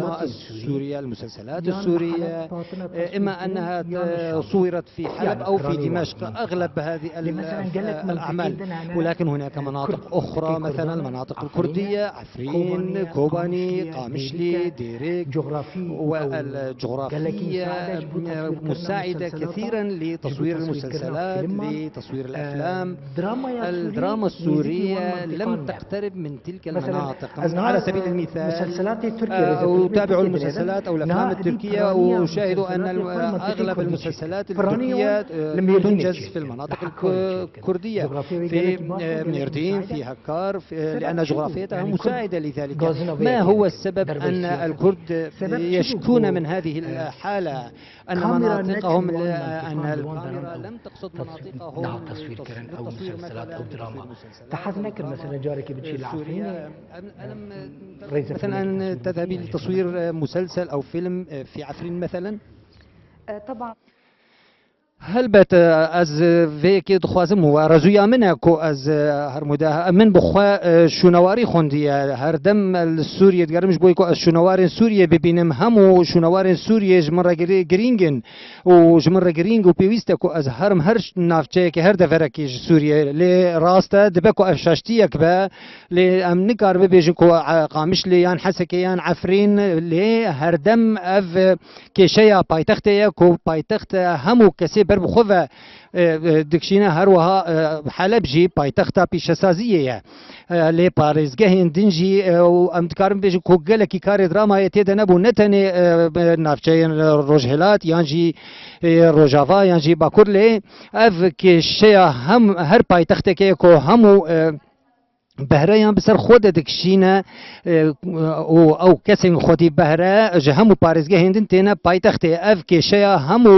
الدراما السورية، المسلسلات السورية، إما أنها صورت في حلب أو في دمشق أغلب هذه الأعمال، ولكن هناك مناطق أخرى مثلا المناطق الكردية، عفرين، كوباني، قامشلي، ديريك، والجغرافية مساعدة كثيرا لتصوير المسلسلات، لتصوير الأفلام. الدراما السورية لم تقترب من تلك المناطق. على سبيل المثال أتابع المسلسلات أو الأفلام التركية وأشاهد أن أغلب المسلسلات التركية تنجز في المناطق الكردية، في ميردين، في هكار، لأن جغرافيتها مساعدة لذلك. ما هو السبب أن الكرد يشكون من هذه الحالة؟ أن مناطقهم، أن الكاميرا لم تقصد مناطقهم للتصوير مثلا تحذنك مثلا جارك بتشيل سوريا. مثلا أن تذهبي لتصوير مسلسل أو فيلم في عفرين مثلا؟ طبعا. هلبت از ویکی دخوازم و رزویا منه کو از هرموده من بخوا شونواری خوندیه هر دم سوریه دگرمش بوی کو از شونوار سوریه ببینم همو شونوار سوریه جمره گرینگن و جمره گرینگ و پیوسته کو از هر نافچه که هر دفرکی سوریه لی راسته دبه کو افشاشتیه که لی ام نکار ببیجن کو قامش لی یان حسکه یان عفرین لی هر دم اف کشیا پایتخته کو پایتخت همو کسی بر بخوفه دکشینه هر وها حلب جی پایتختا پیشسازیه لی پارێزگەهێن دنجی و ئەم دکارم بێژم کۆ گەلێکی کاری درامایە تێدا نەبوو نەتەنێ ناوچەیەن ڕۆژهێلات یانجی ڕۆژاوا یانجی باکوور لێ ئەڤ کێشەیە هەر پایتەختێکەیە کۆ هەموو بهريان بسر خود دكشينا او كسين خودي بهره جه همو بارزگه هندن تينا پایتخت اف كشيا همو